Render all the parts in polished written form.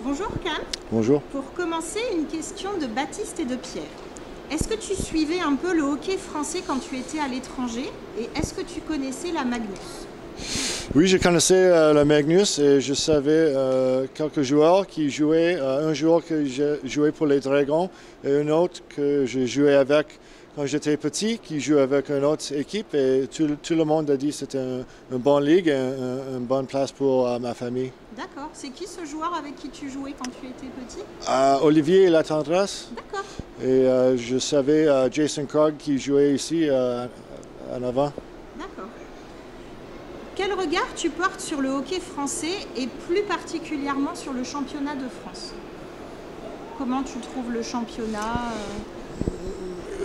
Bonjour Cam. Bonjour. Pour commencer, une question de Baptiste et de Pierre. Est-ce que tu suivais un peu le hockey français quand tu étais à l'étranger et est-ce que tu connaissais la Magnus? Oui, je connaissais la Magnus et je savais quelques joueurs qui jouaient. Un joueur que j'ai joué pour les Dragons et un autre que j'ai joué avec quand j'étais petit, qui joue avec une autre équipe. Et tout le monde a dit que c'était une bonne ligue, une bonne place pour ma famille. D'accord. C'est qui ce joueur avec qui tu jouais quand tu étais petit? Olivier Latendresse. D'accord. Et je savais Jason Krog qui jouait ici en avant. D'accord. Quel regard tu portes sur le hockey français et plus particulièrement sur le championnat de France? Comment tu trouves le championnat?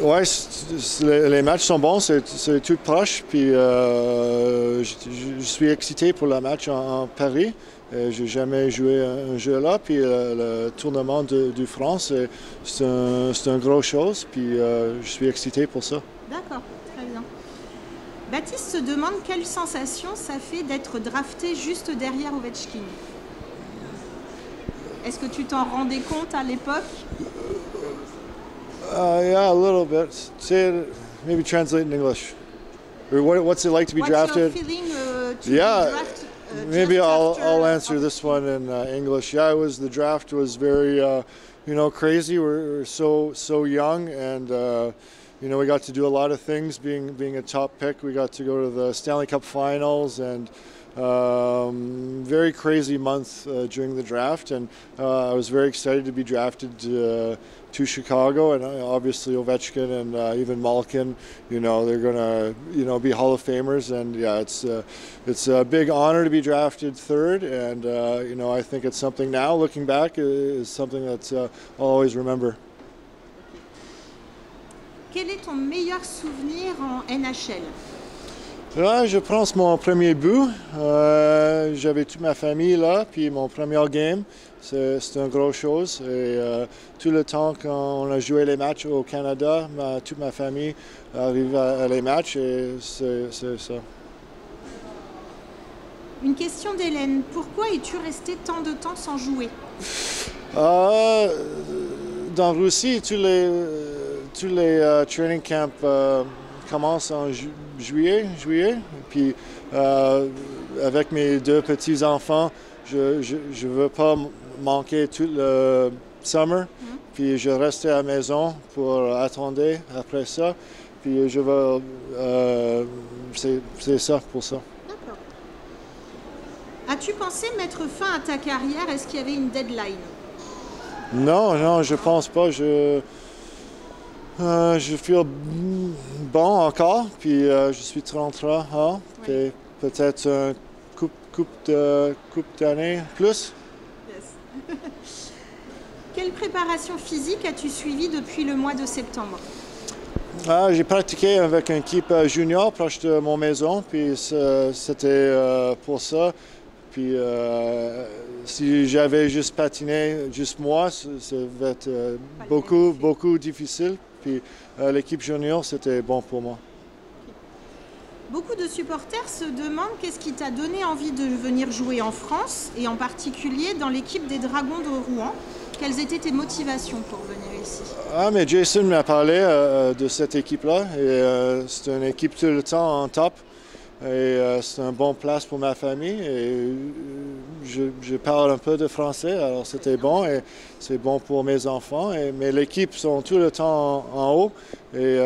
Ouais, les matchs sont bons, c'est tout proche. Puis je suis excité pour le match en Paris. J'ai jamais joué un jeu là. Puis le tournement du France, c'est une grosse chose. Puis je suis excité pour ça. D'accord, très bien. Baptiste se demande quelle sensation ça fait d'être drafté juste derrière Ovechkin. Est-ce que tu t'en rendais compte à l'époque? Yeah, a little bit. Say it, maybe translate in English. Or what's it like to be drafted? What's your feeling to Yeah, be drafted? Maybe Just I'll after answer this one in English. Yeah, the draft was very, crazy. We're so young, and we got to do a lot of things. Being a top pick, we got to go to the Stanley Cup Finals, and very crazy month during the draft. And I was very excited to be drafted to Chicago, and obviously Ovechkin and even Malkin. They're gonna be Hall of Famers, and yeah, it's a big honor to be drafted third. And I think it's something now looking back is something that I'll always remember. Quel est ton meilleur souvenir en NHL? Là, je pense mon premier but. J'avais toute ma famille là, puis mon premier game, c'est une grosse chose. Et tout le temps quand on a joué les matchs au Canada, toute ma famille arrive à les matchs et c'est ça. Une question d'Hélène. Pourquoi es-tu resté tant de temps sans jouer? Dans Russie, tous les training camps commencent en juillet. Puis avec mes deux petits-enfants, je veux pas manquer tout le summer. Puis je restais à la maison pour attendre après ça. Puis je veux... c'est ça pour ça. D'accord. As-tu pensé mettre fin à ta carrière? Est-ce qu'il y avait une deadline? Non, je pense pas. Je feel bon encore, puis je suis 33 ans, puis peut-être une coupe d'années plus. Yes. Quelle préparation physique as-tu suivie depuis le mois de septembre? J'ai pratiqué avec une équipe junior proche de mon maison, puis c'était pour ça. Puis si j'avais juste patiné, juste moi, ça va être beaucoup difficile. Puis l'équipe junior, c'était bon pour moi. Beaucoup de supporters se demandent qu'est-ce qui t'a donné envie de venir jouer en France et en particulier dans l'équipe des Dragons de Rouen. Quelles étaient tes motivations pour venir ici? Mais Jason m'a parlé de cette équipe-là et c'est une équipe tout le temps en top. Et c'est une bonne place pour ma famille et je parle un peu de français, alors c'était bon et c'est bon pour mes enfants. Mais l'équipe sont tout le temps en haut et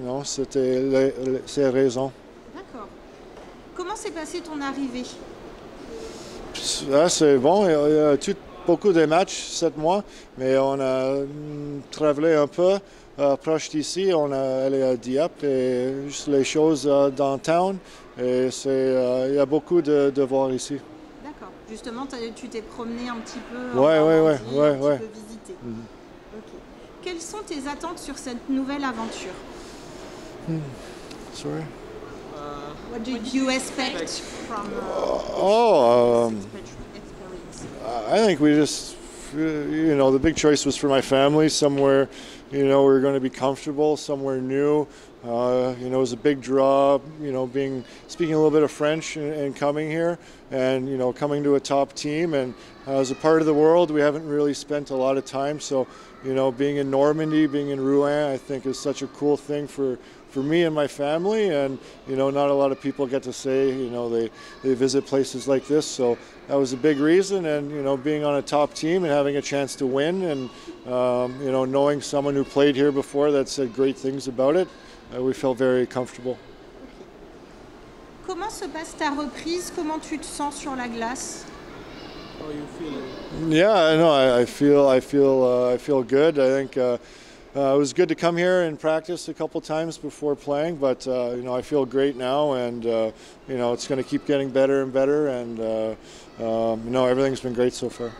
non, c'était ces raisons. D'accord. Comment s'est passée ton arrivée? C'est bon, il y a beaucoup de matchs 7 mois, mais on a travaillé un peu. Proche d'ici, on est allé à Dieppe et juste les choses downtown. Et il y a beaucoup de devoirs ici. D'accord. Justement, tu t'es promené un petit peu Ouais. un petit peu visité. Ok. Quelles sont tes attentes sur cette nouvelle aventure? Sorry? What do you expect from experience? I think we just, the big choice was for my family, somewhere, we're going to be comfortable, somewhere new. You know, it was a big draw, you know, speaking a little bit of French and coming here and, you know, coming to a top team. And as a part of the world, we haven't really spent a lot of time. So, you know, being in Normandy, being in Rouen, I think is such a cool thing for me and my family. And, you know, not a lot of people get to say, you know, they visit places like this. So that was a big reason. And, you know, being on a top team and having a chance to win and, you know, knowing someone who played here before that said great things about it, we felt very comfortable. Comment se passe ta reprise? Comment tu te sens sur la glace? How you feeling? Yeah, I know. I feel good. I think it was good to come here and practice a couple times before playing, but you know, I feel great now, and you know, it's going to keep getting better and better, and you know, everything's been great so far.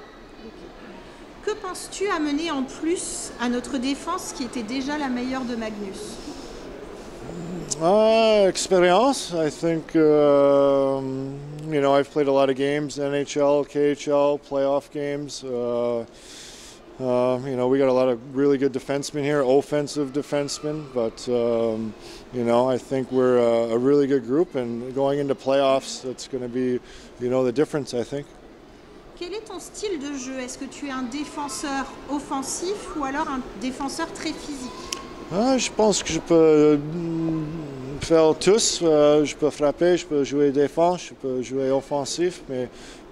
Que penses-tu amener en plus à notre défense qui était déjà la meilleure de Magnus? Experience. I think you know, I've played a lot of games, NHL, KHL, playoff games. You know, we got a lot of really good defensemen here, offensive defensemen, but you know, I think we're a really good group, and going into playoffs, that's going to be, you know, the difference, I think. Quel est ton style de jeu? Est-ce que tu es un défenseur offensif ou alors un défenseur très physique? Je pense que je peux faire tous. Je peux frapper, je peux jouer défense, je peux jouer offensif, mais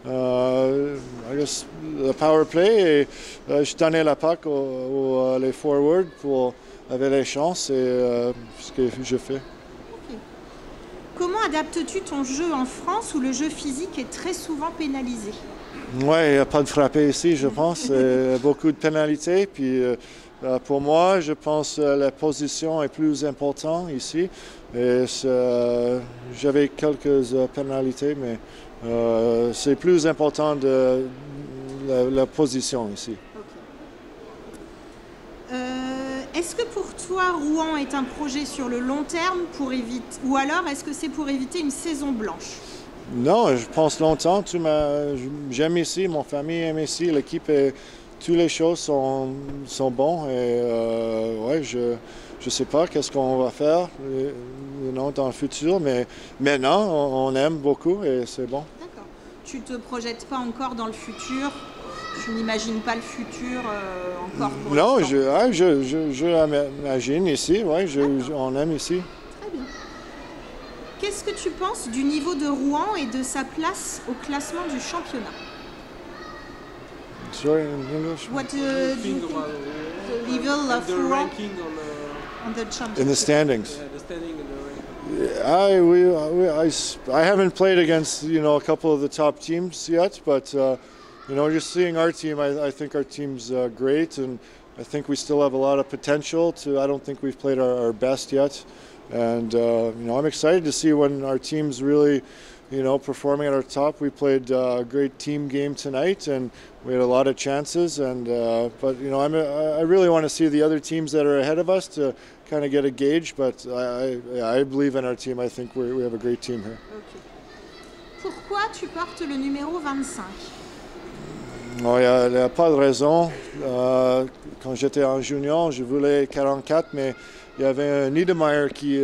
I guess le power play, et je donnais la PAC aux les forwards pour avoir les chances, et ce que je fais. Okay. Comment adaptes-tu ton jeu en France où le jeu physique est très souvent pénalisé? Ouais, il n'y a pas de frappé ici, je pense. Beaucoup de pénalités. Puis pour moi, je pense que la position est plus importante ici. Et j'avais quelques pénalités, mais c'est plus important de la position ici. Okay. Est-ce que pour toi, Rouen est un projet sur le long terme pour éviter, ou alors est-ce que c'est pour éviter une saison blanche? Non, je pense longtemps. J'aime ici, mon famille aime ici, l'équipe, toutes les choses sont bonnes. Et ouais, je sais pas qu'est-ce qu'on va faire you know, dans le futur, mais maintenant, on aime beaucoup et c'est bon. D'accord. Tu te projettes pas encore dans le futur? Tu n'imagines pas le futur encore pour Non, l'instant? je l'imagine ici, ouais, on aime ici. Très bien. Qu'est-ce que tu penses du niveau de Rouen et de sa place au classement du championnat? Sorry, in English? What do you think the level of the Rouen ranking on the championship? In the standings. the standing and the ranking? I haven't played against, you know, a couple of the top teams yet, but you know, just seeing our team, I think our team's great, and I think we still have a lot of potential. I don't think we've played our best yet. And you know, I'm excited to see when our team's really, you know, performing at our top. We played a great team game tonight, and we had a lot of chances. And but you know, I really want to see the other teams that are ahead of us to kind of get a gauge. But I believe in our team. I think we have a great team here. Okay. Pourquoi tu portes le numéro 25? Non, il n'y a pas de raison. Quand j'étais en junior, je voulais 44, mais il y avait un Niedermayer qui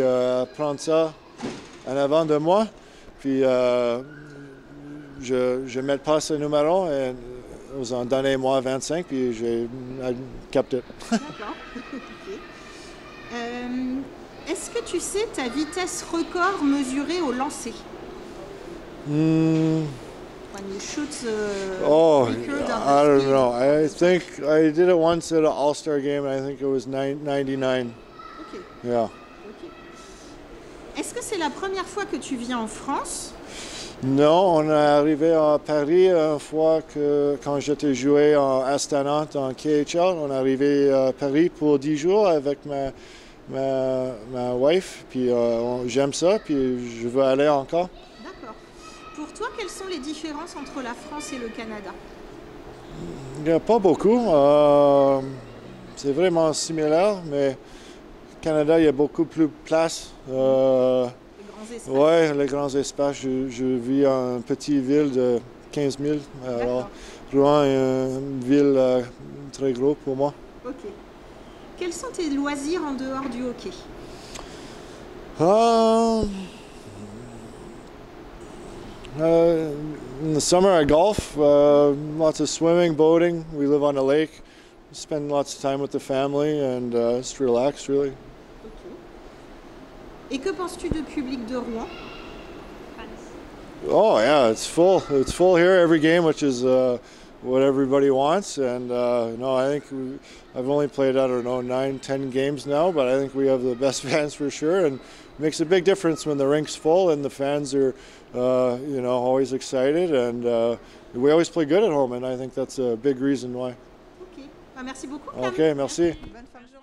prend ça en avant de moi. Puis je ne mets pas ce numéro et ils ont donné moi 25, puis j'ai capté. D'accord. Okay. Est-ce que tu sais ta vitesse record mesurée au lancer? When you shoot Oh, record of I the don't speed. know. I think I did it once at an All-Star game, and I think it was 99. Okay. Yeah. Okay. Est-ce que c'est la première fois que tu viens en France? Non, on est arrivé à Paris une fois quand j'étais joué en Astana en KHL. On est arrivé à Paris pour 10 jours avec ma wife. Puis j'aime ça, puis je veux aller encore. D'accord. Pour toi, quelles sont les différences entre la France et le Canada? Il n'y a pas beaucoup. C'est vraiment similaire, mais au Canada, il y a beaucoup plus de place. Les grands espaces. Oui, les grands espaces. Je vis en une petite ville de 15 000. Alors, Rouen est une ville très grosse pour moi. Ok. Quels sont tes loisirs en dehors du hockey? In the summer, I golf. Lots of swimming, boating. We live on a lake. Spend lots of time with the family and just relax, really. Ok. Et que penses-tu du public de Rouen? Oh yeah, it's full. It's full here every game, which is what everybody wants. And no, I think I've only played, I don't know, 9-10 games now, but I think we have the best fans for sure. And it makes a big difference when the rink's full and the fans are, you know, always excited. And we always play good at home, and I think that's a big reason why. Ok. Bah, merci beaucoup. Ok, merci. Bonne fin de journée.